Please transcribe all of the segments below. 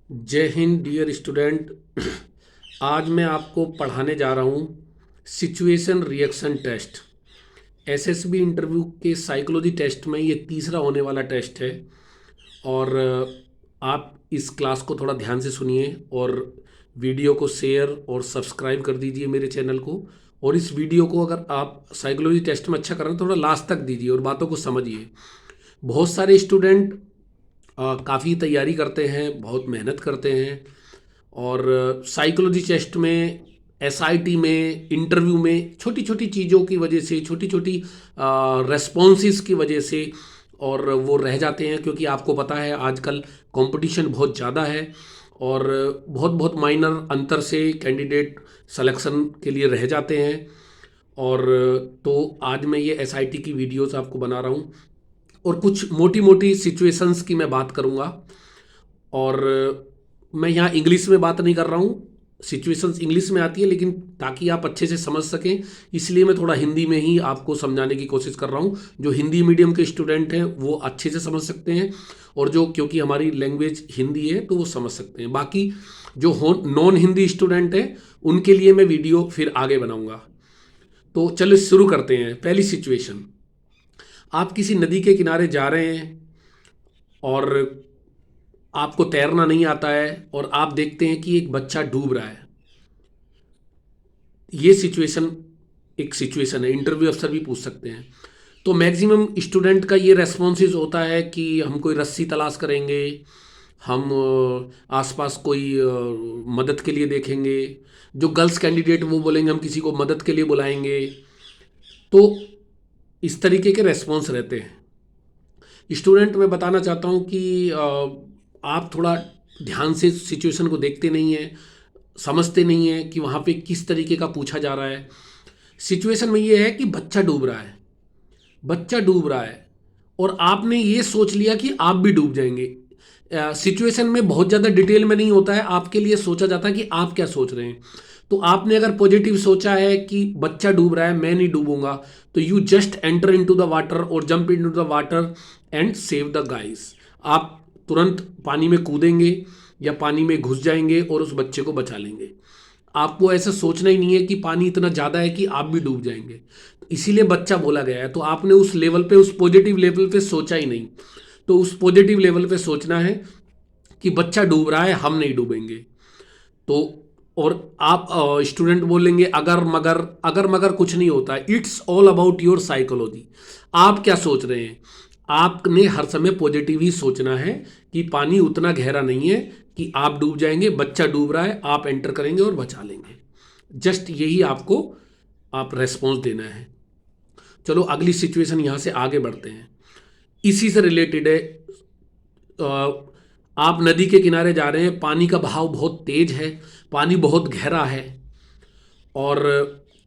जय Hind dear student. आज मैं आपको पढ़ाने जा रहा हूँ situation reaction test. SSB interview के साइकोलॉजी टेस्ट में ये तीसरा होने वाला टेस्ट है। और आप इस क्लास को थोड़ा ध्यान से सुनिए और वीडियो को शेयर और सब्सक्राइब कर दीजिए मेरे चैनल को। और इस वीडियो को अगर आप साइकोलॉजी टेस्ट में अच्छा कर रहे हैं तो थोड़ा लास्ट तक दीजिए और बातों को समझिए। बहुत सारे स्टूडेंट काफ़ी तैयारी करते हैं, बहुत मेहनत करते हैं और साइकोलॉजी टेस्ट में, एसआईटी में, इंटरव्यू में छोटी छोटी चीज़ों की वजह से, छोटी छोटी रेस्पॉन्सेस की वजह से और वो रह जाते हैं। क्योंकि आपको पता है आजकल कंपटीशन बहुत ज़्यादा है और बहुत बहुत माइनर अंतर से कैंडिडेट सिलेक्शन के लिए रह जाते हैं। और तो आज मैं ये एसआईटी की वीडियोस आपको बना रहा हूँ और कुछ मोटी मोटी सिचुएशंस की मैं बात करूँगा। और मैं यहाँ इंग्लिश में बात नहीं कर रहा हूँ, सिचुएशंस इंग्लिश में आती है लेकिन ताकि आप अच्छे से समझ सकें इसलिए मैं थोड़ा हिंदी में ही आपको समझाने की कोशिश कर रहा हूँ। जो हिंदी मीडियम के स्टूडेंट हैं वो अच्छे से समझ सकते हैं और जो, क्योंकि हमारी लैंग्वेज हिंदी है तो वो समझ सकते हैं। बाकी जो नॉन हिंदी स्टूडेंट हैं उनके लिए मैं वीडियो फिर आगे बनाऊँगा। तो चलो शुरू करते हैं। पहली सिचुएशन, आप किसी नदी के किनारे जा रहे हैं और आपको तैरना नहीं आता है और आप देखते हैं कि एक बच्चा डूब रहा है। ये सिचुएशन एक सिचुएशन है, इंटरव्यू अफसर भी पूछ सकते हैं। तो मैक्सिमम स्टूडेंट का ये रेस्पॉन्सेज होता है कि हम कोई रस्सी तलाश करेंगे, हम आसपास कोई मदद के लिए देखेंगे। जो गर्ल्स कैंडिडेट वो बोलेंगे हम किसी को मदद के लिए बुलाएंगे। तो इस तरीके के रेस्पॉन्स रहते हैं। स्टूडेंट मैं बताना चाहता हूँ कि आप थोड़ा ध्यान से सिचुएशन को देखते नहीं हैं, समझते नहीं हैं कि वहाँ पे किस तरीके का पूछा जा रहा है। सिचुएशन में ये है कि बच्चा डूब रहा है, बच्चा डूब रहा है और आपने ये सोच लिया कि आप भी डूब जाएंगे। सिचुएशन में बहुत ज़्यादा डिटेल में नहीं होता है, आपके लिए सोचा जाता है कि आप क्या सोच रहे हैं। तो आपने अगर पॉजिटिव सोचा है कि बच्चा डूब रहा है, मैं नहीं डूबूंगा, तो you just enter into the water और jump into the water and save the guys. आप तुरंत पानी में कूदेंगे या पानी में घुस जाएंगे और उस बच्चे को बचा लेंगे। आपको ऐसा सोचना ही नहीं है कि पानी इतना ज़्यादा है कि आप भी डूब जाएंगे। तो इसीलिए बच्चा बोला गया है। तो आपने उस लेवल पे, उस पॉजिटिव लेवल पे सोचा ही नहीं। तो उस पॉजिटिव लेवल पे सोचना है कि बच्चा डूब रहा है, हम नहीं डूबेंगे। तो और आप स्टूडेंट बोलेंगे अगर मगर, अगर मगर कुछ नहीं होता है। It's all about your psychology. आप क्या सोच रहे हैं? आपने हर समय पॉजिटिव ही सोचना है कि पानी उतना गहरा नहीं है कि आप डूब जाएंगे, बच्चा डूब रहा है, आप एंटर करेंगे और बचा लेंगे। जस्ट यही आपको आप रेस्पॉन्स देना है। चलो अगली सिचुएशन, यहाँ से आगे बढ़ते हैं, इसी से रिलेटेड है। आप नदी के किनारे जा रहे हैं, पानी का बहाव बहुत तेज है, पानी बहुत गहरा है और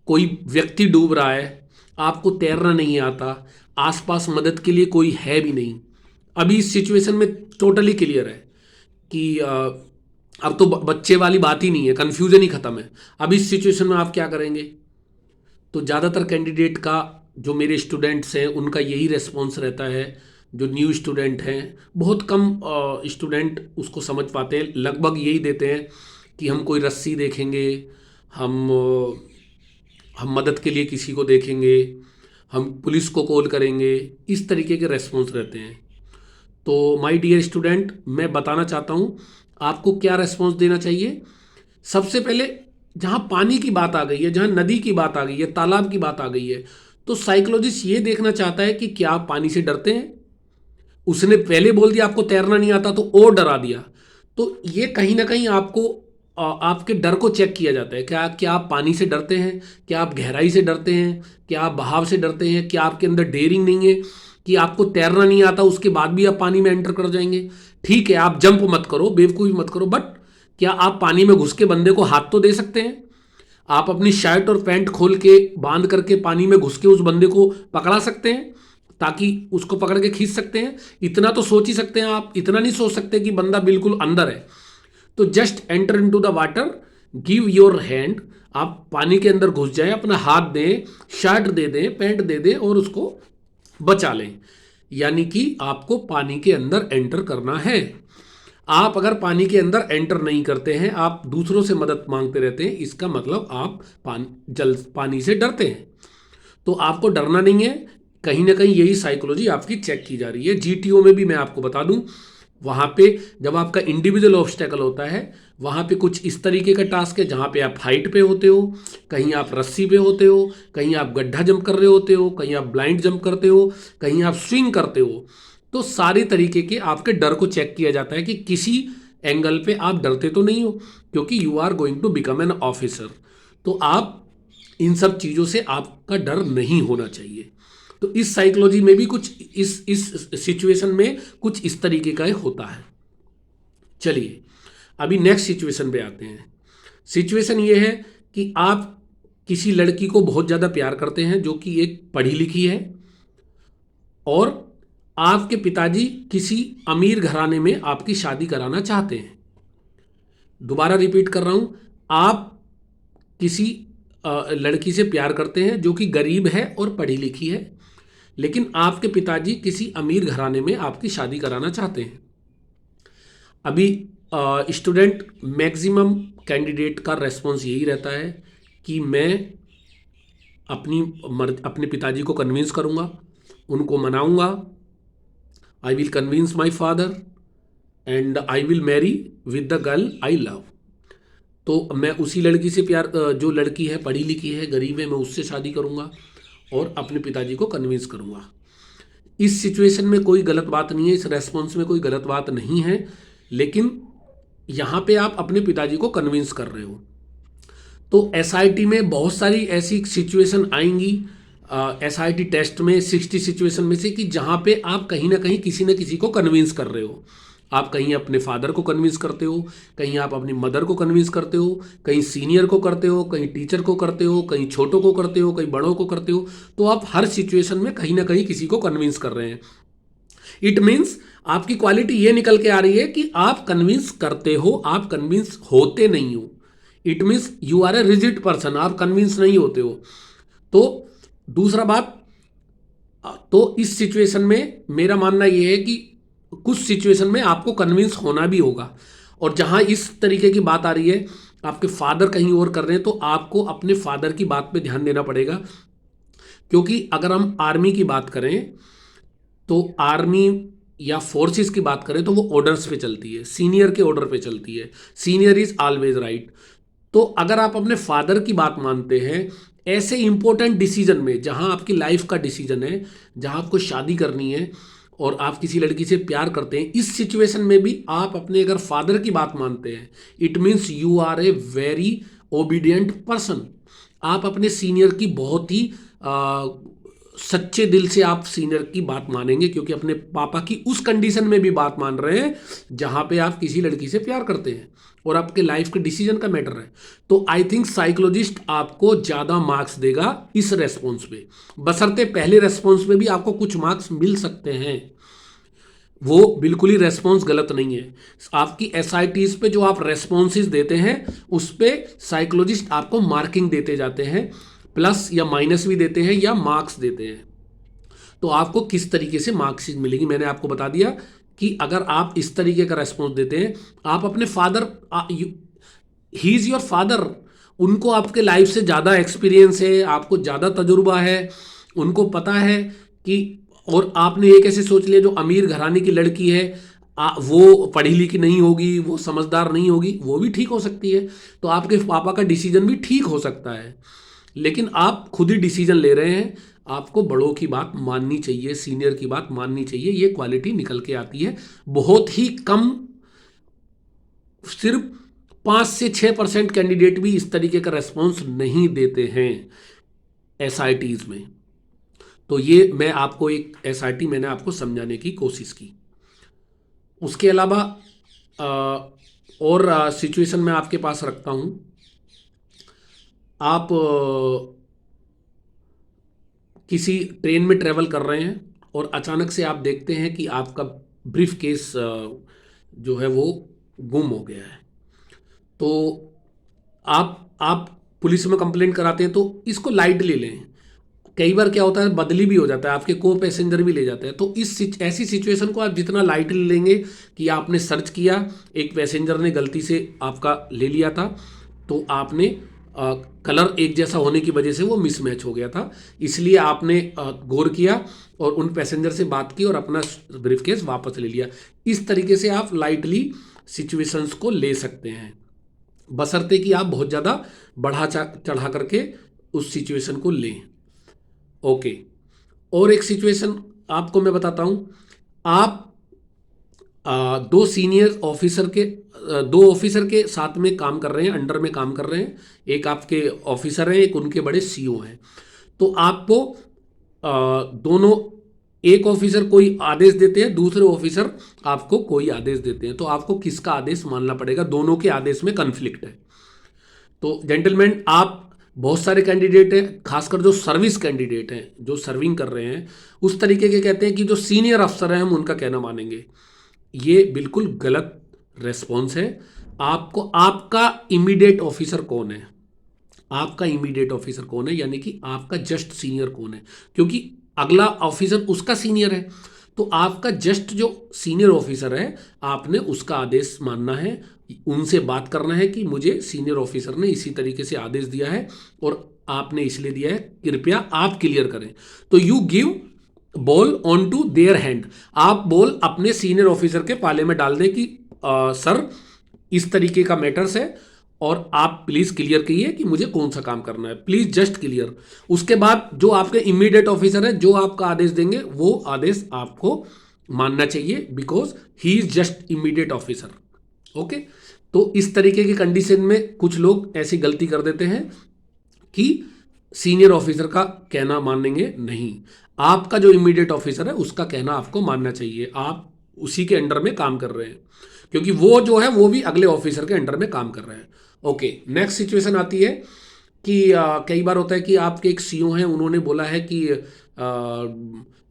कोई व्यक्ति डूब रहा है, आपको तैरना नहीं आता, आसपास मदद के लिए कोई है भी नहीं। अभी इस सिचुएशन में टोटली क्लियर है कि अब तो बच्चे वाली बात ही नहीं है, कन्फ्यूजन ही खत्म है। अब इस सिचुएशन में आप क्या करेंगे? तो ज़्यादातर कैंडिडेट का, जो मेरे स्टूडेंट्स हैं उनका यही रेस्पॉन्स रहता है। जो न्यू स्टूडेंट हैं, बहुत कम स्टूडेंट उसको समझ पाते हैं, लगभग यही देते हैं कि हम कोई रस्सी देखेंगे, हम हम मदद के लिए किसी को देखेंगे, हम पुलिस को कॉल करेंगे। इस तरीके के रेस्पॉन्स रहते हैं। तो माय डियर स्टूडेंट, मैं बताना चाहता हूँ आपको क्या रेस्पॉन्स देना चाहिए। सबसे पहले जहाँ पानी की बात आ गई है, जहाँ नदी की बात आ गई है, तालाब की बात आ गई है, तो साइकोलॉजिस्ट ये देखना चाहता है कि क्या आप पानी से डरते हैं। उसने पहले बोल दिया आपको तैरना नहीं आता तो और डरा दिया। तो ये कहीं ना कहीं आपको आपके डर को चेक किया जाता है। क्या आप पानी से डरते हैं? क्या आप गहराई से डरते हैं? क्या आप बहाव से डरते हैं? क्या आपके अंदर डेयरिंग नहीं है कि आपको तैरना नहीं आता उसके बाद भी आप पानी में एंटर कर जाएंगे? ठीक है, आप जंप मत करो, बेवकूफ़ी मत करो, बट क्या आप पानी में घुस के बंदे को हाथ तो दे सकते हैं? आप अपनी शर्ट और पैंट खोल के बांध करके पानी में घुस के उस बंदे को पकड़ा सकते हैं ताकि उसको पकड़ के खींच सकते हैं। इतना तो सोच ही सकते हैं आप। इतना नहीं सोच सकते कि बंदा बिल्कुल अंदर है। तो just enter into the water, give your hand. आप पानी के अंदर घुस जाएं, अपना हाथ दें, शर्ट दे दें, पैंट दे दें और उसको बचा लें। यानी कि आपको पानी के अंदर एंटर करना है। आप अगर पानी के अंदर एंटर नहीं करते हैं, आप दूसरों से मदद मांगते रहते हैं, इसका मतलब आप पानी से डरते हैं। तो आपको डरना नहीं है। कहीं ना कहीं यही साइकोलॉजी आपकी चेक की जा रही है। जीटीओ में भी मैं आपको बता दूं, वहाँ पे जब आपका इंडिविजुअल ऑब्स्टेकल होता है, वहाँ पे कुछ इस तरीके का टास्क है जहाँ पे आप हाइट पे होते हो, कहीं आप रस्सी पे होते हो, कहीं आप गड्ढा जंप कर रहे होते हो, कहीं आप ब्लाइंड जंप करते हो, कहीं आप स्विंग करते हो। तो सारे तरीके के आपके डर को चेक किया जाता है कि किसी एंगल पे आप डरते तो नहीं हो, क्योंकि you are going to become an officer. तो आप इन सब चीज़ों से आपका डर नहीं होना चाहिए। तो इस साइकोलॉजी में भी कुछ इस सिचुएशन में कुछ इस तरीके का होता है। चलिए अभी नेक्स्ट सिचुएशन पे आते हैं। सिचुएशन ये है कि आप किसी लड़की को बहुत ज़्यादा प्यार करते हैं जो कि एक पढ़ी लिखी है, और आपके पिताजी किसी अमीर घराने में आपकी शादी कराना चाहते हैं। दोबारा रिपीट कर रहा हूं, आप किसी लड़की से प्यार करते हैं जो कि गरीब है और पढ़ी लिखी है, लेकिन आपके पिताजी किसी अमीर घराने में आपकी शादी कराना चाहते हैं। अभी स्टूडेंट मैक्सिमम कैंडिडेट का रेस्पॉन्स यही रहता है कि मैं अपने पिताजी को कन्विंस करूंगा, उनको मनाऊंगा, I will convince my father and I will marry with the girl I love. तो मैं उसी लड़की से प्यार, जो लड़की है पढ़ी लिखी है गरीब है, मैं उससे शादी करूंगा और अपने पिताजी को कन्विंस करूंगा। इस सिचुएशन में कोई गलत बात नहीं है, इस रेस्पॉन्स में कोई गलत बात नहीं है, लेकिन यहाँ पे आप अपने पिताजी को कन्विंस कर रहे हो। तो एसआईटी में बहुत सारी ऐसी सिचुएशन आएंगी, एसआईटी टेस्ट में 60 सिचुएशन में से, कि जहाँ पे आप कहीं ना कहीं किसी न किसी को कन्विंस कर रहे हो। आप कहीं अपने फादर को कन्विंस करते हो, कहीं आप अपनी मदर को कन्विंस करते हो, कहीं सीनियर को करते हो, कहीं टीचर को करते हो, कहीं छोटों को करते हो, कहीं बड़ों को करते हो। तो आप हर सिचुएशन में कहीं ना कहीं किसी को कन्विंस कर रहे हैं। इट मीन्स आपकी क्वालिटी ये निकल के आ रही है कि आप कन्विंस करते हो, आप कन्विंस होते नहीं हो। It means you are a rigid person, आप कन्विंस नहीं होते हो। तो दूसरा बात, तो इस सिचुएशन में मेरा मानना यह है कि कुछ सिचुएशन में आपको कन्विंस होना भी होगा। और जहां इस तरीके की बात आ रही है, आपके फादर कहीं और कर रहे हैं, तो आपको अपने फादर की बात पे ध्यान देना पड़ेगा। क्योंकि अगर हम आर्मी की बात करें, तो आर्मी या फोर्सेस की बात करें तो वो ऑर्डर्स पे चलती है, सीनियर के ऑर्डर पे चलती है। Senior is always right. तो अगर आप अपने फादर की बात मानते हैं ऐसे इंपॉर्टेंट डिसीजन में, जहां आपकी लाइफ का डिसीजन है, जहां आपको शादी करनी है और आप किसी लड़की से प्यार करते हैं, इस सिचुएशन में भी आप अपने अगर फादर की बात मानते हैं, it means you are a very obedient person. आप अपने सीनियर की बहुत ही सच्चे दिल से आप सीनियर की बात मानेंगे, क्योंकि अपने पापा की उस कंडीशन में भी बात मान रहे हैं जहां पे आप किसी लड़की से प्यार करते हैं और आपके लाइफ के डिसीजन का मैटर है। तो आई थिंक साइकोलॉजिस्ट आपको ज्यादा मार्क्स देगा इस रेस्पॉन्स पे, बशर्ते पहले रेस्पॉन्स में भी आपको कुछ मार्क्स मिल सकते हैं। वो बिल्कुल ही रेस्पॉन्स गलत नहीं है। आपकी एसआईटीज पे जो आप रेस्पॉन्सेज देते हैं उस पे साइकोलॉजिस्ट आपको मार्किंग देते जाते हैं, प्लस या माइनस भी देते हैं या मार्क्स देते हैं। तो आपको किस तरीके से मार्क्स मिलेगी मैंने आपको बता दिया कि अगर आप इस तरीके का रेस्पॉन्स देते हैं, आप अपने father, he is your father, उनको आपके लाइफ से ज़्यादा एक्सपीरियंस है, आपको ज़्यादा तजुर्बा है, उनको पता है कि, और आपने ये कैसे सोच लिया जो अमीर घराने की लड़की है वो पढ़ी लिखी नहीं होगी, वो समझदार नहीं होगी, वो भी ठीक हो सकती है। तो आपके पापा का डिसीजन भी ठीक हो सकता है, लेकिन आप खुद ही डिसीजन ले रहे हैं। आपको बड़ों की बात माननी चाहिए, सीनियर की बात माननी चाहिए, ये क्वालिटी निकल के आती है। बहुत ही कम, सिर्फ 5 से 6% कैंडिडेट भी इस तरीके का रेस्पॉन्स नहीं देते हैं एसआईटीज में। तो ये मैं आपको एक एसआईटी मैंने आपको समझाने की कोशिश की। उसके अलावा और सिचुएशन मैं आपके पास रखता हूं। आप किसी ट्रेन में ट्रेवल कर रहे हैं और अचानक से आप देखते हैं कि आपका ब्रीफ केस जो है वो गुम हो गया है। तो आप पुलिस में कंप्लेंट कराते हैं, तो इसको लाइटली लें। कई बार क्या होता है बदली भी हो जाता है, आपके को पैसेंजर भी ले जाते हैं। तो ऐसी सिचुएशन को आप जितना लाइटली लेंगे कि आपने सर्च किया, एक पैसेंजर ने गलती से आपका ले लिया था, तो आपने कलर एक जैसा होने की वजह से वो मिसमैच हो गया था, इसलिए आपने गौर किया और उन पैसेंजर से बात की और अपना ब्रीफकेस वापस ले लिया। इस तरीके से आप लाइटली सिचुएशंस को ले सकते हैं, बशर्ते कि आप बहुत ज़्यादा बढ़ा चढ़ा करके उस सिचुएशन को लें। ओके, और एक सिचुएशन आपको मैं बताता हूँ। आप दो सीनियर ऑफिसर के दो ऑफिसर के साथ में काम कर रहे हैं, अंडर में काम कर रहे हैं। एक आपके ऑफिसर हैं, एक उनके बड़े सीईओ हैं। तो आपको दोनों, एक ऑफिसर कोई आदेश देते हैं, दूसरे ऑफिसर आपको कोई आदेश देते हैं, तो आपको किसका आदेश मानना पड़ेगा? दोनों के आदेश में कन्फ्लिक्ट है। तो जेंटलमैन, आप बहुत सारे कैंडिडेट हैं, खासकर जो सर्विस कैंडिडेट हैं, जो सर्विंग कर रहे हैं, उस तरीके के कहते हैं कि जो सीनियर अफसर हैं हम उनका कहना मानेंगे। ये बिल्कुल गलत रेस्पॉन्स है। आपको आपका इमीडिएट ऑफिसर कौन है, आपका इमीडिएट ऑफिसर कौन है, यानी कि आपका जस्ट सीनियर कौन है, क्योंकि अगला ऑफिसर उसका सीनियर है। तो आपका जस्ट जो सीनियर ऑफिसर है, आपने उसका आदेश मानना है, उनसे बात करना है कि मुझे सीनियर ऑफिसर ने इसी तरीके से आदेश दिया है और आपने इसलिए दिया है, कृपया आप क्लियर करें। तो you give ball on to their hand, आप बॉल अपने सीनियर ऑफिसर के पाले में डाल दें कि सर इस तरीके का मैटर्स है और आप प्लीज क्लियर कहिए कि मुझे कौन सा काम करना है, प्लीज जस्ट क्लियर। उसके बाद जो आपके इमीडिएट ऑफिसर है, जो आपका आदेश देंगे, वो आदेश आपको मानना चाहिए, because he is just immediate officer. Okay, तो इस तरीके की कंडीशन में कुछ लोग ऐसी गलती कर देते हैं कि सीनियर ऑफिसर का कहना मानेंगे नहीं। आपका जो इमीडिएट ऑफिसर है उसका कहना आपको मानना चाहिए, आप उसी के अंडर में काम कर रहे हैं, क्योंकि वो जो है वो भी अगले ऑफिसर के अंडर में काम कर रहे हैं। ओके, नेक्स्ट सिचुएशन आती है कि कई बार होता है कि आपके एक सीईओ हैं, उन्होंने बोला है कि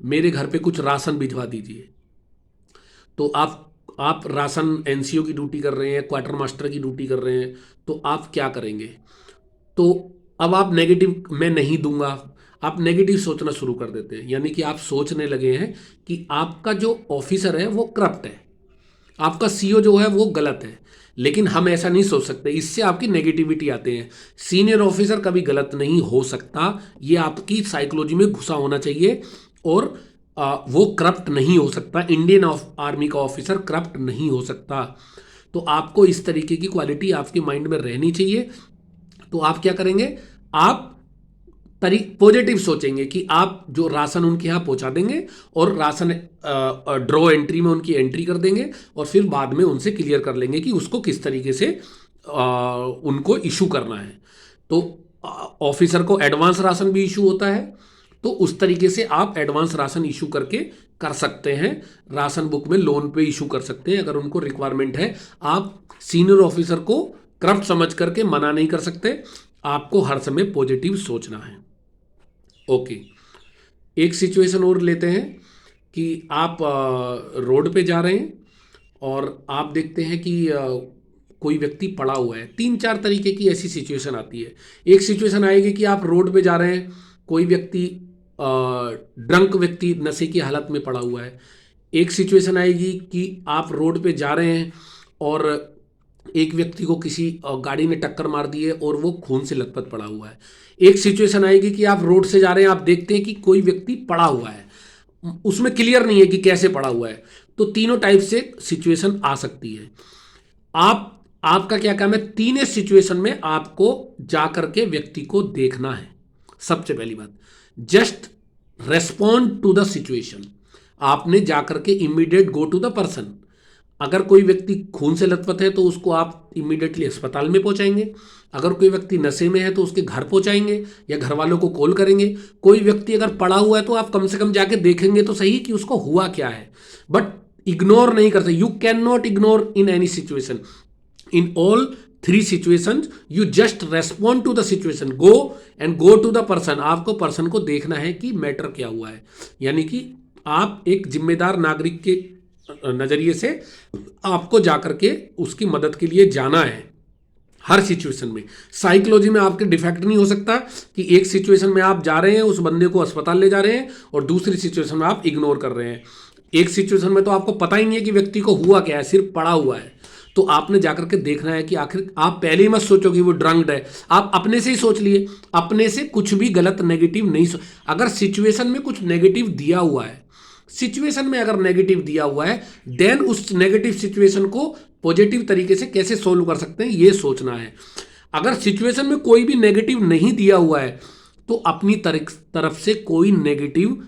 मेरे घर पे कुछ राशन भिजवा दीजिए। तो आप राशन एनसीओ की ड्यूटी कर रहे हैं, क्वार्टर मास्टर की ड्यूटी कर रहे हैं, तो आप क्या करेंगे? तो अब आप नेगेटिव, मैं नहीं दूंगा, आप नेगेटिव सोचना शुरू कर देते हैं, यानी कि आप सोचने लगे हैं कि आपका जो ऑफिसर है वो करप्ट है, आपका सीईओ जो है वो गलत है। लेकिन हम ऐसा नहीं सोच सकते, इससे आपकी नेगेटिविटी आते हैं। सीनियर ऑफिसर कभी गलत नहीं हो सकता, ये आपकी साइकोलॉजी में घुसा होना चाहिए, और वो करप्ट नहीं हो सकता। इंडियन आर्मी का ऑफिसर करप्ट नहीं हो सकता। तो आपको इस तरीके की क्वालिटी आपके माइंड में रहनी चाहिए। तो आप क्या करेंगे? आप पॉजिटिव सोचेंगे कि आप जो राशन उनके यहाँ पहुँचा देंगे और राशन ड्रॉ एंट्री में उनकी एंट्री कर देंगे, और फिर बाद में उनसे क्लियर कर लेंगे कि उसको किस तरीके से उनको इशू करना है। तो ऑफिसर को एडवांस राशन भी इशू होता है, तो उस तरीके से आप एडवांस राशन इशू करके कर सकते हैं। राशन बुक में लोन पे इशू कर सकते हैं अगर उनको रिक्वायरमेंट है। आप सीनियर ऑफिसर को करप्ट समझ करके मना नहीं कर सकते, आपको हर समय पॉजिटिव सोचना है। ओके, एक सिचुएशन और लेते हैं कि आप रोड पे जा रहे हैं और आप देखते हैं कि कोई व्यक्ति पड़ा हुआ है। 3-4 तरीके की ऐसी सिचुएशन आती है। एक सिचुएशन आएगी कि आप रोड पे जा रहे हैं, कोई व्यक्ति ड्रंक व्यक्ति नशे की हालत में पड़ा हुआ है। एक सिचुएशन आएगी कि आप रोड पे जा रहे हैं और एक व्यक्ति को किसी गाड़ी ने टक्कर मार दी है और वो खून से लथपथ पड़ा हुआ है। एक सिचुएशन आएगी कि आप रोड से जा रहे हैं, आप देखते हैं कि कोई व्यक्ति पड़ा हुआ है, उसमें क्लियर नहीं है कि कैसे पड़ा हुआ है। तो तीनों टाइप से सिचुएशन आ सकती है। आपका क्या काम है? तीनों सिचुएशन में आपको जाकर के व्यक्ति को देखना है। सबसे पहली बात, just respond to the situation. आपने जाकर के immediate go to the person. अगर कोई व्यक्ति खून से लथपथ है तो उसको आप इमीडिएटली अस्पताल में पहुंचाएंगे। अगर कोई व्यक्ति नशे में है तो उसके घर पहुंचाएंगे या घर वालों को कॉल करेंगे। कोई व्यक्ति अगर पड़ा हुआ है तो आप कम से कम जाके देखेंगे तो सही कि उसको हुआ क्या है, बट इग्नोर नहीं कर सकते। You can not ignore in any situation. In all 3 situations you just respond to the situation, go to the person. आपको पर्सन को देखना है कि मैटर क्या हुआ है, यानी कि आप एक जिम्मेदार नागरिक के नजरिए से आपको जाकर के उसकी मदद के लिए जाना है। हर सिचुएशन में। साइकोलॉजी में आपके डिफेक्ट नहीं हो सकता कि एक सिचुएशन में आप जा रहे हैं, उस बंदे को अस्पताल ले जा रहे हैं, और दूसरी सिचुएशन में आप इग्नोर कर रहे हैं। एक सिचुएशन में तो आपको पता ही नहीं है कि व्यक्ति को हुआ क्या है, सिर्फ पड़ा हुआ है, तो आपने जाकर के देखना है कि आखिर आप पहले ही मत सोचो कि वो ड्रंक्ड है, आप अपने से ही सोच लिए। अपने से कुछ भी गलत नेगेटिव नहीं अगर सिचुएशन में कुछ नेगेटिव दिया हुआ है, सिचुएशन में अगर नेगेटिव दिया हुआ है, देन उस नेगेटिव सिचुएशन को पॉजिटिव तरीके से कैसे सोल्व कर सकते हैं ये सोचना है। अगर सिचुएशन में कोई भी नेगेटिव नहीं दिया हुआ है तो अपनी तरफ से कोई नेगेटिव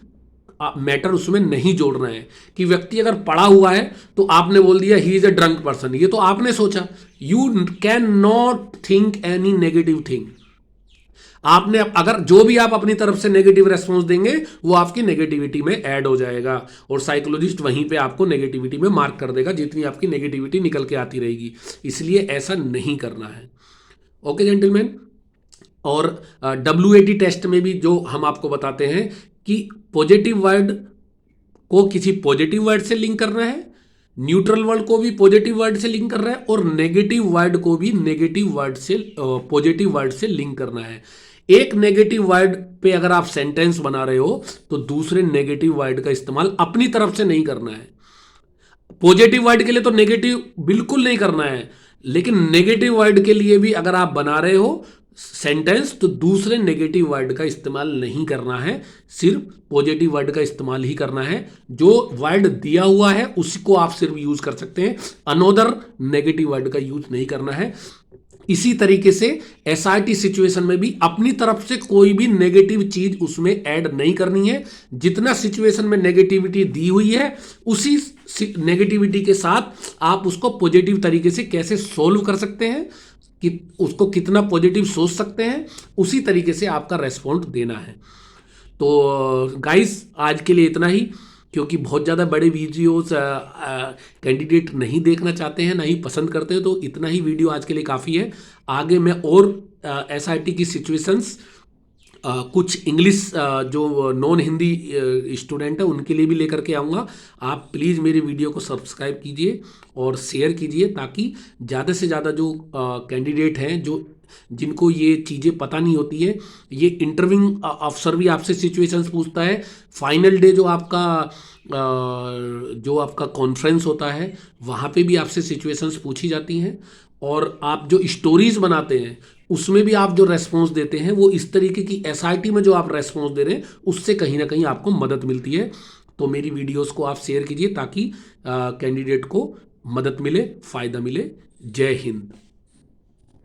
मैटर उसमें नहीं जोड़ना है। कि व्यक्ति अगर पड़ा हुआ है तो आपने बोल दिया he is a drunk person, ये तो आपने सोचा। You can not think any negative thing. आपने अगर जो भी आप अपनी तरफ से नेगेटिव रेस्पॉन्स देंगे वो आपकी नेगेटिविटी में ऐड हो जाएगा, और साइकोलॉजिस्ट वहीं पे आपको नेगेटिविटी में मार्क कर देगा जितनी आपकी नेगेटिविटी निकल के आती रहेगी। इसलिए ऐसा नहीं करना है। Okay gentleman. और WAT टेस्ट में भी जो हम आपको बताते हैं कि पॉजिटिव वर्ड को किसी पॉजिटिव वर्ड से लिंक करना है, न्यूट्रल वर्ड को भी पॉजिटिव वर्ड से लिंक करना है, और नेगेटिव वर्ड को भी नेगेटिव वर्ड से पॉजिटिव वर्ड से लिंक करना है। एक नेगेटिव वर्ड पे अगर आप सेंटेंस बना रहे हो तो दूसरे नेगेटिव वर्ड का इस्तेमाल अपनी तरफ से नहीं करना है। पॉजिटिव वर्ड के लिए तो नेगेटिव बिल्कुल नहीं करना है, लेकिन नेगेटिव वर्ड के लिए भी अगर आप बना रहे हो सेंटेंस तो दूसरे नेगेटिव वर्ड का इस्तेमाल नहीं करना है, सिर्फ पॉजिटिव वर्ड का इस्तेमाल ही करना है। जो वर्ड दिया हुआ है उसको आप सिर्फ यूज कर सकते हैं, अनोदर नेगेटिव वर्ड का यूज नहीं करना है। इसी तरीके से SRT सिचुएशन में भी अपनी तरफ से कोई भी नेगेटिव चीज उसमें ऐड नहीं करनी है। जितना सिचुएशन में नेगेटिविटी दी हुई है उसी नेगेटिविटी के साथ आप उसको पॉजिटिव तरीके से कैसे सोल्व कर सकते हैं, कि उसको कितना पॉजिटिव सोच सकते हैं, उसी तरीके से आपका रेस्पॉन्ड देना है। तो गाइस आज के लिए इतना ही, क्योंकि बहुत ज़्यादा बड़े वीडियोस कैंडिडेट नहीं देखना चाहते हैं, ना ही पसंद करते हैं, तो इतना ही वीडियो आज के लिए काफ़ी है। आगे मैं और SRT की सिचुएशंस कुछ इंग्लिश जो नॉन हिंदी स्टूडेंट है उनके लिए भी लेकर के आऊँगा। आप प्लीज़ मेरे वीडियो को सब्सक्राइब कीजिए और शेयर कीजिए, ताकि ज़्यादा से ज़्यादा जो कैंडिडेट हैं जिनको ये चीज़ें पता नहीं होती है, ये इंटरव्यूइंग अफसर भी आपसे सिचुएशंस पूछता है। फाइनल डे जो आपका कॉन्फ्रेंस होता है वहाँ पे भी आपसे सिचुएशंस पूछी जाती हैं, और आप जो स्टोरीज बनाते हैं उसमें भी आप जो रेस्पॉन्स देते हैं वो इस तरीके की SRT में जो आप रेस्पॉन्स दे रहे हैं उससे कहीं ना कहीं आपको मदद मिलती है। तो मेरी वीडियोस को आप शेयर कीजिए ताकि कैंडिडेट को मदद मिले, फ़ायदा मिले। जय हिंद।